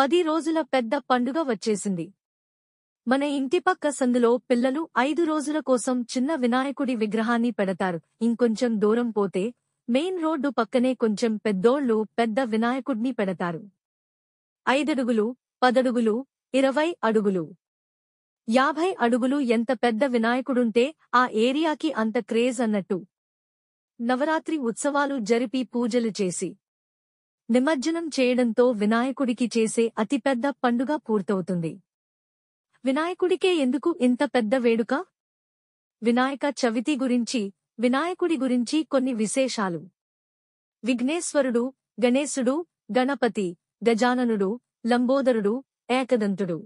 10 రోజుల పెద్ద పండుగ వచ్చేసింది. మన ఇంటి పక్క సందులో పిల్లలు 5 రోజుల కోసం చిన్న వినాయకుడి విగ్రహాన్ని పెడతారు. ఇంకొంచెం దూరం పోతే మెయిన్ రోడ్డు పక్కనే కొంచెం పెద్దోళ్ళు పెద్ద వినాయకుడ్ని పెడతారు. 5 అడుగులు, 10 అడుగులు, 20 అడుగులు, 50 అడుగులు ఎంత పెద్ద వినాయకుడుంటే ఆ ఏరియాకి అంత క్రేజ్ అన్నట్టు. నవరాత్రి ఉత్సవాలు జరిపి పూజలు చేసి నిమజ్జనం చేయడంతో వినాయకుడికి చేసే అతిపెద్ద పండుగ పూర్తవుతుంది. వినాయకుడికే ఎందుకు ఇంత పెద్ద వేడుక? వినాయక చవితి గురించి, వినాయకుడి గురించి కొన్ని విశేషాలు. విఘ్నేశ్వరుడు, గణేశుడు, గణపతి, గజాననుడు, లంబోదరుడు, ఏకదంతుడు.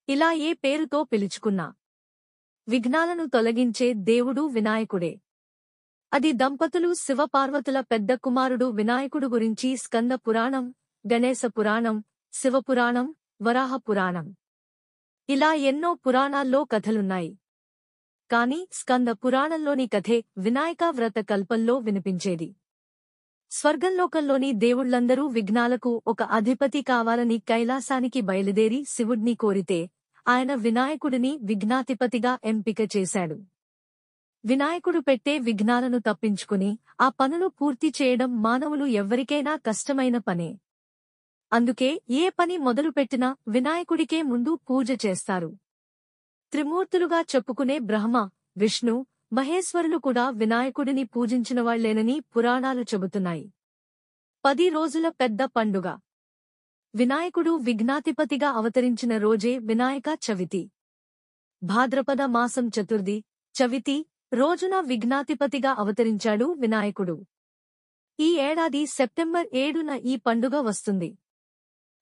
ఇలా ఏ పేరుతో పిలుచుకున్నా విఘ్నాలను తొలగించే దేవుడు వినాయకుడే. అది దంపతులు శివపార్వతుల పెద్ద కుమారుడు వినాయకుడు గురించి స్కంద పురాణం, గణేశ పురాణం, శివపురాణం, వరాహ పురాణం. ఇలా ఎన్నో పురాణాల్లో కథలున్నాయి. కాని స్కంద పురాణంలోని కథే వినాయక వ్రత కల్పంలో వినిపించేది. స్వర్గంలోకంలోని దేవుళ్లందరూ విఘ్నాలకు ఒక అధిపతి కావాలని కైలాసానికి బయలుదేరి శివుడ్ని కోరితే ఆయన వినాయకుడిని విఘ్నాధిపతిగా ఎంపిక చేశాడు. వినాయకుడు పెట్టే విఘ్నాలను తప్పించుకుని ఆ పనులు పూర్తి చేయడం మానవులు ఎవ్వరికైనా కష్టమైన పనే. అందుకే ఏ పని మొదలుపెట్టినా వినాయకుడికే ముందు పూజ చేస్తారు. త్రిమూర్తులుగా చెప్పుకునే బ్రహ్మ, విష్ణు, మహేశ్వరులు కూడా వినాయకుడిని పూజించినవాళ్లేనని పురాణాలు చెబుతున్నాయి. 10 రోజుల పెద్ద పండుగ. వినాయకుడు విఘ్నాధిపతిగా అవతరించిన రోజే వినాయక చవితి. భాద్రపద మాసం చతుర్థి, చవితి రోజున విఘ్నాధిపతిగా అవతరించాడు వినాయకుడు. ఈ ఏడాది సెప్టెంబర్ 7న ఈ పండుగ వస్తుంది.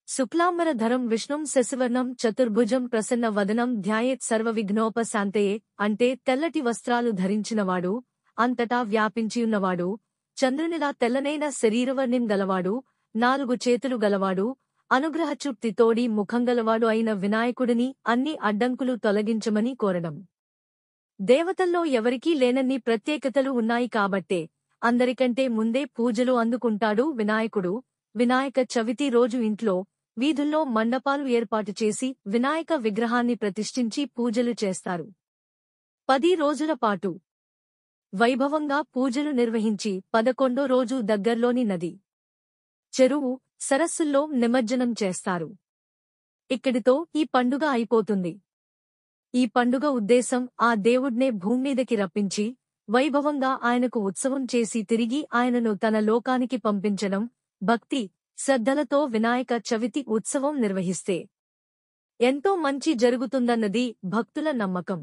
శుక్లాంబరధరం విష్ణుం శశివర్ణం చతుర్భుజం ప్రసన్న వదనం ధ్యాయేత్ సర్వవిఘ్నోపశాంతయే అంటే తెల్లటి వస్త్రాలు ధరించినవాడు, అంతటా వ్యాపించియున్నవాడు, చంద్రునిలా తెల్లనైన శరీరవర్ణిం గలవాడు, 4 చేతులు గలవాడు, అనుగ్రహచూప్తితోడి ముఖంగలవాడు అయిన వినాయకుడిని అన్ని అడ్డంకులు తొలగించమని కోరడం. దేవతల్లో ఎవరికీ లేనన్ని ప్రత్యేకతలు ఉన్నాయి కాబట్టే అందరికంటే ముందే పూజలు అందుకుంటాడు వినాయకుడు. వినాయక చవితి రోజు ఇంట్లో, వీధుల్లో మండపాలు ఏర్పాటు చేసి వినాయక విగ్రహాన్ని ప్రతిష్ఠించి పూజలు చేస్తారు. 10 రోజుల పాటు వైభవంగా పూజలు నిర్వహించి 11వ రోజు దగ్గర్లోని నది, చెరువు, సరస్సుల్లో నిమజ్జనం చేస్తారు. ఇక్కడితో ఈ పండుగ అయిపోతుంది. ఈ పండుగ ఉద్దేశం ఆ దేవుడ్నే భూమ్మీదకి రప్పించి వైభవంగా ఆయనకు ఉత్సవం చేసి తిరిగి ఆయనను తన లోకానికి పంపించడం. భక్తి, శ్రద్ధలతో వినాయక చవితి ఉత్సవం నిర్వహిస్తే ఎంతో మంచి జరుగుతుందన్నది భక్తుల నమ్మకం.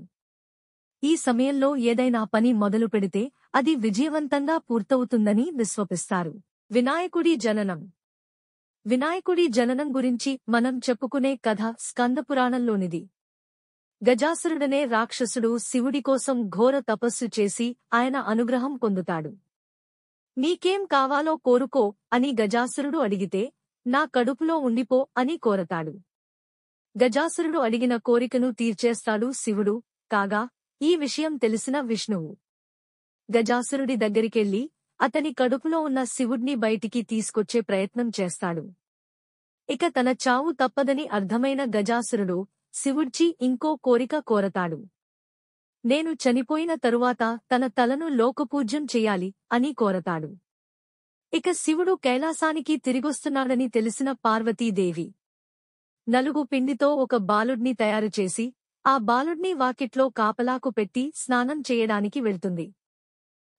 ఈ సమయంలో ఏదైనా పని మొదలు పెడితే అది విజయవంతంగా పూర్తవుతుందని విశ్వసిస్తారు. వినాయకుడి జననం. వినాయకుడి జననం గురించి మనం చెప్పుకునే కథ స్కందపురాణంలోనిది. గజాసురుడనే రాక్షసుడు శివుడి కోసం ఘోర తపస్సు చేసి ఆయన అనుగ్రహం పొందుతాడు. నీకేం కావాలో కోరుకో అని గజాసురుడు అడిగితే, నా కడుపులో ఉండిపో అని కోరతాడు. గజాసురుడు అడిగిన కోరికను తీర్చేస్తాడు శివుడు. కాగా ఈ విషయం తెలిసిన విష్ణువు గజాసురుడి దగ్గరికెళ్లి అతని కడుపులో ఉన్న శివుడ్ని బయటికి తీసుకొచ్చే ప్రయత్నం చేస్తాడు. ఇక తన చావు తప్పదని అర్థమైన గజాసురుడు శివుడ్చి ఇంకో కోరిక కోరతాడు. నేను చనిపోయిన తరువాత తన తలను లోకపూజ్యం చెయ్యాలి అని కోరతాడు. ఇక శివుడు కైలాసానికి తిరిగొస్తున్నాడని తెలిసిన పార్వతీదేవి నలుగు పిండితో ఒక బాలుడ్ని తయారుచేసి ఆ బాలుడ్ని వాకిట్లో కాపలాకు పెట్టి స్నానం చేయడానికి వెళ్తుంది.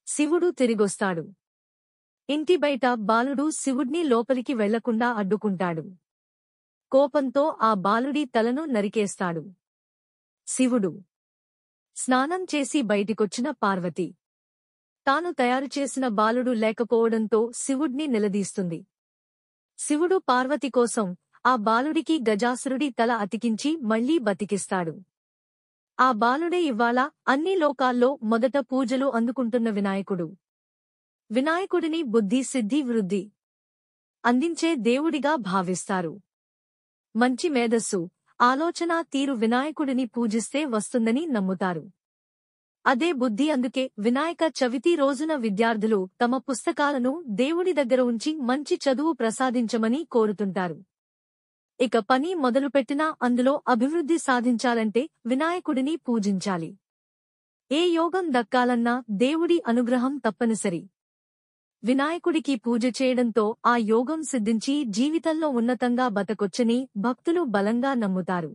శివుడు తిరిగొస్తాడు. ఇంటి బయట బాలుడు శివుడ్ని లోపలికి వెళ్లకుండా అడ్డుకుంటాడు. కోపంతో ఆ బాలుడి తలను నరికేస్తాడు. శివుడు స్నానం చేసి బయటికొచ్చిన పార్వతి తాను తయారుచేసిన బాలుడు లేకపోవడంతో శివుడ్ని నిలదీస్తుంది. శివుడు పార్వతి కోసం ఆ బాలుడికి గజాసురుడి తల అతికించి మళ్లీ బతికిస్తాడు. ఆ బాలుడే ఇవ్వాళ అన్ని లోకాల్లో మొదట పూజలు అందుకుంటున్న వినాయకుడు. వినాయకుడిని బుద్ధి, సిద్ధి, వృద్ధి అందించే దేవుడిగా భావిస్తారు. మంచి మేధస్సు, ఆలోచనా తీరు వినాయకుడిని పూజిస్తే వస్తుందని నమ్ముతారు. అదే బుద్ధి. అందుకే వినాయక చవితి రోజున విద్యార్థులు తమ పుస్తకాలను దేవుడి దగ్గర ఉంచి మంచి చదువు ప్రసాదించమని కోరుతుంటారు. ఇక పని మొదలుపెట్టినా అందులో అభివృద్ధి సాధించాలంటే వినాయకుడిని పూజించాలి. ఏ యోగం దక్కాలన్నా దేవుడి అనుగ్రహం తప్పనిసరి. వినాయకుడికి పూజ చేయడంతో ఆ యోగం సిద్ధించి జీవితంలో ఉన్నతంగా బతకొచ్చని భక్తులు బలంగా నమ్ముతారు.